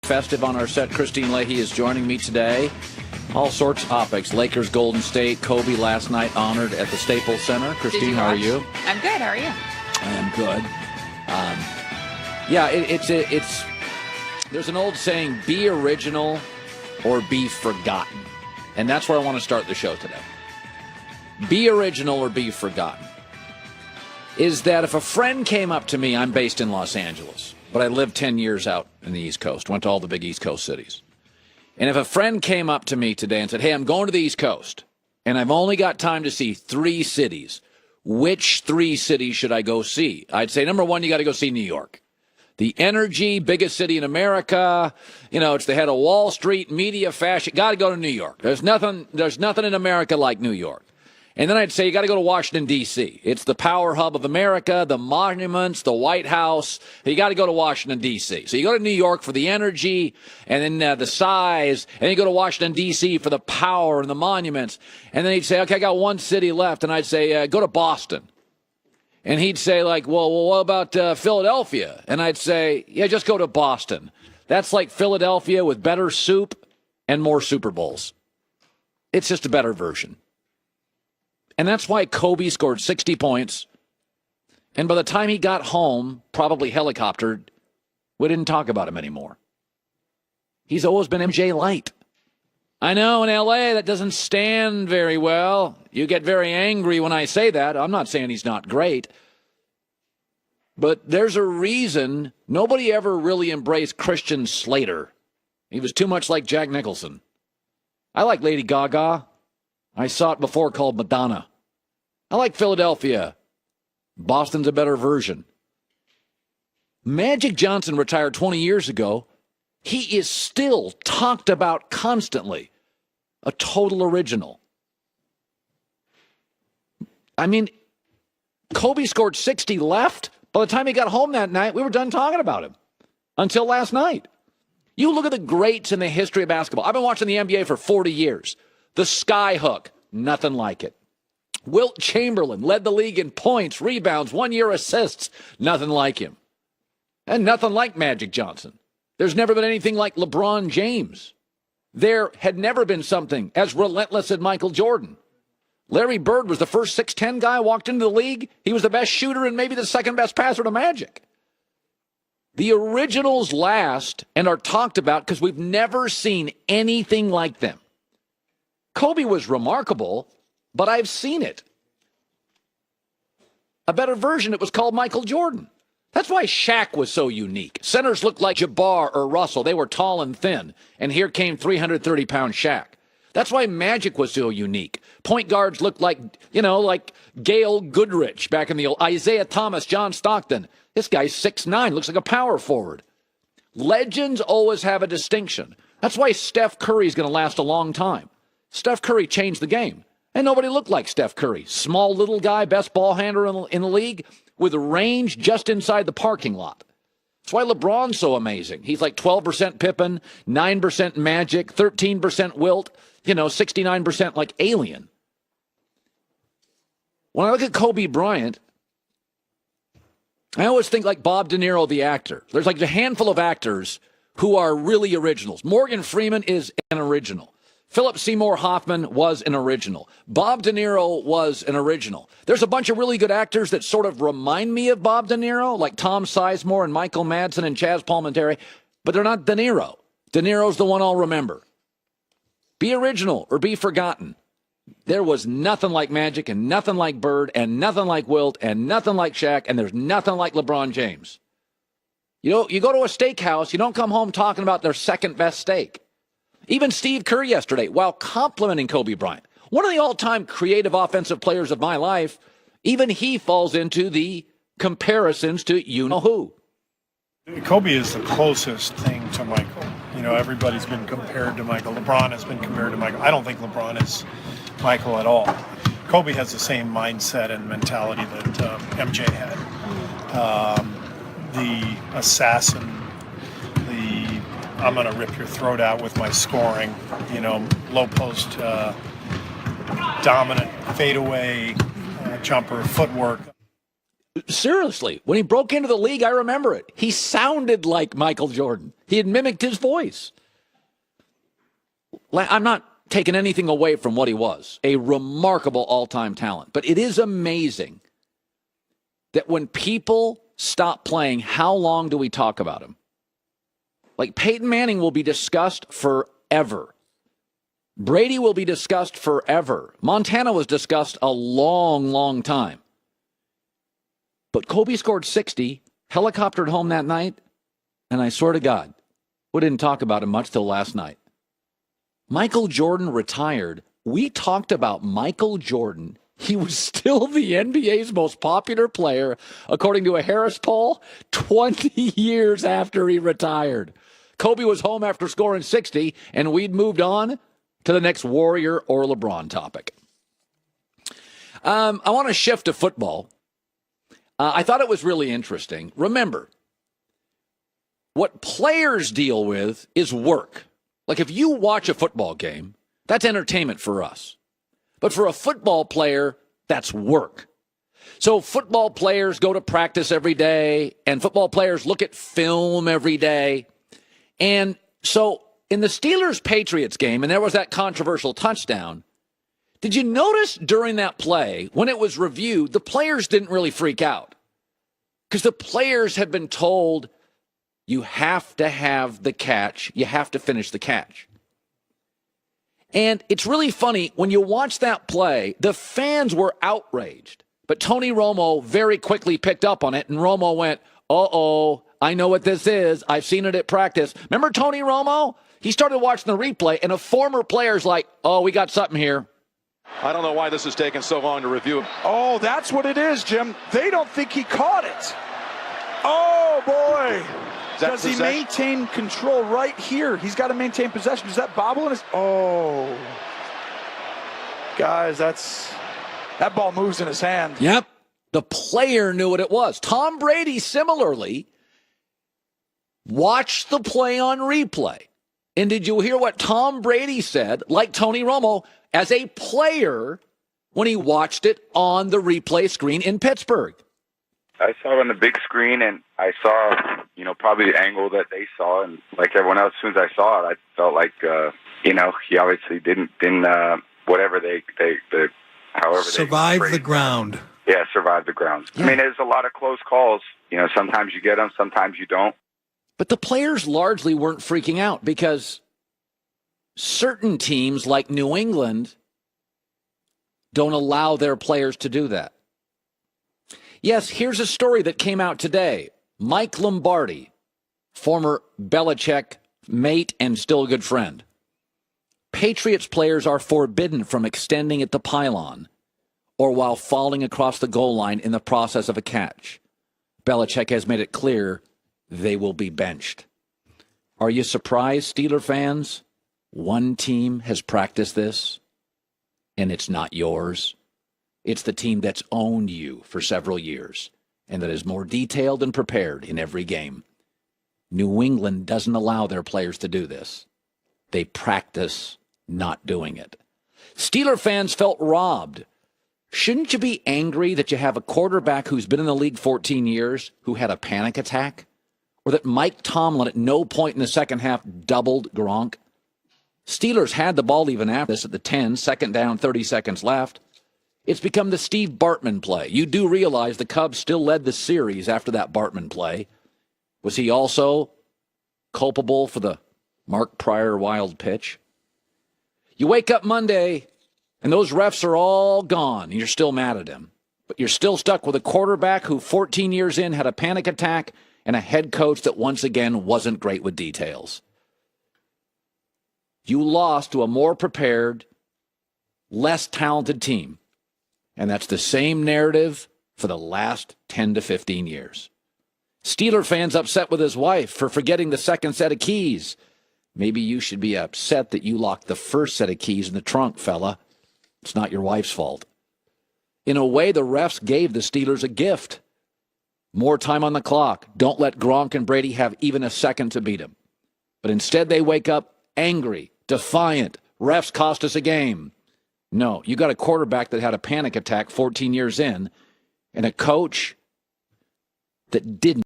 Festive on our set. Christine Leahy is joining me today. All sorts of topics. Lakers, Golden State, Kobe last night honored at the Staples Center. Christine, how are you? I'm good. How are you? I am good. It's there's an old saying, be original or be forgotten. And that's where I want to start the show today. Be original or be forgotten. Is that if a friend came up to me, I'm based in Los Angeles, but I lived 10 years out in the East Coast, went to all the big East Coast cities. And if a friend came up to me today and said, hey, I'm going to the East Coast, and I've only got time to see 3 cities, which 3 cities should I go see? I'd say, number 1, you got to go see New York. The energy, biggest city in America, it's the head of Wall Street, media, fashion. Got to go to New York. There's nothing in America like New York. And then I'd say you got to go to Washington, D.C. It's the power hub of America, the monuments, the White House. You got to go to Washington, D.C. So you go to New York for the energy and then the size, and then you go to Washington, D.C. for the power and the monuments. And then he'd say, okay, I got 1 city left. And I'd say, go to Boston. And he'd say, like, well, what about Philadelphia? And I'd say, yeah, just go to Boston. That's like Philadelphia with better soup and more Super Bowls. It's just a better version. And that's why Kobe scored 60 points. And by the time he got home, probably helicoptered, we didn't talk about him anymore. He's always been MJ light. I know in L.A. that doesn't stand very well. You get very angry when I say that. I'm not saying he's not great. But there's a reason nobody ever really embraced Christian Slater. He was too much like Jack Nicholson. I like Lady Gaga. I saw it before called Madonna. I like Philadelphia. Boston's a better version. Magic Johnson retired 20 years ago. He is still talked about constantly. A total original. I mean, Kobe scored 60 left. By the time he got home that night, we were done talking about him. Until last night. You look at the greats in the history of basketball. I've been watching the NBA for 40 years. The skyhook, nothing like it. Wilt Chamberlain led the league in points, rebounds, 1-year assists, nothing like him. And nothing like Magic Johnson. There's never been anything like LeBron James. There had never been something as relentless as Michael Jordan. Larry Bird was the first 6'10 guy walked into the league. He was the best shooter and maybe the second best passer to Magic. The originals last and are talked about because we've never seen anything like them. Kobe was remarkable, but I've seen it. A better version, it was called Michael Jordan. That's why Shaq was so unique. Centers looked like Jabbar or Russell. They were tall and thin. And here came 330-pound Shaq. That's why Magic was so unique. Point guards looked like, like Gail Goodrich back in the old Isaiah Thomas, John Stockton. This guy's 6'9", looks like a power forward. Legends always have a distinction. That's why Steph Curry's going to last a long time. Steph Curry changed the game. And nobody looked like Steph Curry. Small little guy, best ball handler in the league, with range just inside the parking lot. That's why LeBron's so amazing. He's like 12% Pippen, 9% Magic, 13% Wilt, 69% like Alien. When I look at Kobe Bryant, I always think like Bob De Niro, the actor. There's like a handful of actors who are really originals. Morgan Freeman is an original. Philip Seymour Hoffman was an original. Bob De Niro was an original. There's a bunch of really good actors that sort of remind me of Bob De Niro, like Tom Sizemore and Michael Madsen and Chaz Palminteri, but they're not De Niro. De Niro's the one I'll remember. Be original or be forgotten. There was nothing like Magic and nothing like Bird and nothing like Wilt and nothing like Shaq, and there's nothing like LeBron James. You go to a steakhouse, you don't come home talking about their second best steak. Even Steve Kerr yesterday, while complimenting Kobe Bryant, one of the all-time creative offensive players of my life, even he falls into the comparisons to you-know-who. Kobe is the closest thing to Michael. Everybody's been compared to Michael. LeBron has been compared to Michael. I don't think LeBron is Michael at all. Kobe has the same mindset and mentality that MJ had. The assassin, I'm going to rip your throat out with my scoring, low post, dominant fadeaway, jumper, footwork. Seriously, when he broke into the league, I remember it. He sounded like Michael Jordan. He had mimicked his voice. I'm not taking anything away from what he was, a remarkable all-time talent. But it is amazing that when people stop playing, how long do we talk about him? Like Peyton Manning will be discussed forever. Brady will be discussed forever. Montana was discussed a long, long time. But Kobe scored 60, helicoptered home that night, and I swear to God, we didn't talk about him much till last night. Michael Jordan retired. We talked about Michael Jordan. He was still the NBA's most popular player, according to a Harris poll, 20 years after he retired. Kobe was home after scoring 60, and we'd moved on to the next Warrior or LeBron topic. I want to shift to football. I thought it was really interesting. Remember, what players deal with is work. Like if you watch a football game, that's entertainment for us. But for a football player, that's work. So football players go to practice every day, and football players look at film every day. And so in the Steelers-Patriots game, and there was that controversial touchdown, did you notice during that play, when it was reviewed, the players didn't really freak out? Because the players had been told, you have to have the catch. You have to finish the catch. And it's really funny, when you watch that play, the fans were outraged. But Tony Romo very quickly picked up on it, and Romo went, uh-oh, I know what this is. I've seen it at practice. Remember Tony Romo? He started watching the replay, and a former player's like, oh, we got something here. I don't know why this is taking so long to review. Oh, that's what it is, Jim. They don't think he caught it. Oh, boy. Does he maintain control right here? He's got to maintain possession. Does that bobble in his... Oh. Guys, that ball moves in his hand. Yep. The player knew what it was. Tom Brady, similarly, watched the play on replay. And did you hear what Tom Brady said, like Tony Romo, as a player when he watched it on the replay screen in Pittsburgh? I saw it on the big screen, and I saw, probably the angle that they saw, and like everyone else, as soon as I saw it, I felt like, he obviously didn't whatever however survive they the ground. Yeah, survive the ground. Yeah. I mean, there's a lot of close calls. Sometimes you get them, sometimes you don't. But the players largely weren't freaking out because certain teams like New England don't allow their players to do that. Yes, here's a story that came out today. Mike Lombardi, former Belichick mate and still a good friend. Patriots players are forbidden from extending at the pylon or while falling across the goal line in the process of a catch. Belichick has made it clear they will be benched. Are you surprised, Steeler fans? One team has practiced this, and it's not yours. It's the team that's owned you for several years and that is more detailed and prepared in every game. New England doesn't allow their players to do this. They practice not doing it. Steeler fans felt robbed. Shouldn't you be angry that you have a quarterback who's been in the league 14 years who had a panic attack? Or that Mike Tomlin at no point in the second half doubled Gronk? Steelers had the ball even after this at the 10, second down, 30 seconds left. It's become the Steve Bartman play. You do realize the Cubs still led the series after that Bartman play. Was he also culpable for the Mark Pryor wild pitch? You wake up Monday, and those refs are all gone, and you're still mad at him. But you're still stuck with a quarterback who 14 years in had a panic attack and a head coach that once again wasn't great with details. You lost to a more prepared, less talented team. And that's the same narrative for the last 10 to 15 years. Steeler fans upset with his wife for forgetting the second set of keys. Maybe you should be upset that you locked the first set of keys in the trunk, fella. It's not your wife's fault. In a way, the refs gave the Steelers a gift. More time on the clock. Don't let Gronk and Brady have even a second to beat him. But instead, they wake up angry, defiant. Refs cost us a game. No, you got a quarterback that had a panic attack 14 years in, and a coach that didn't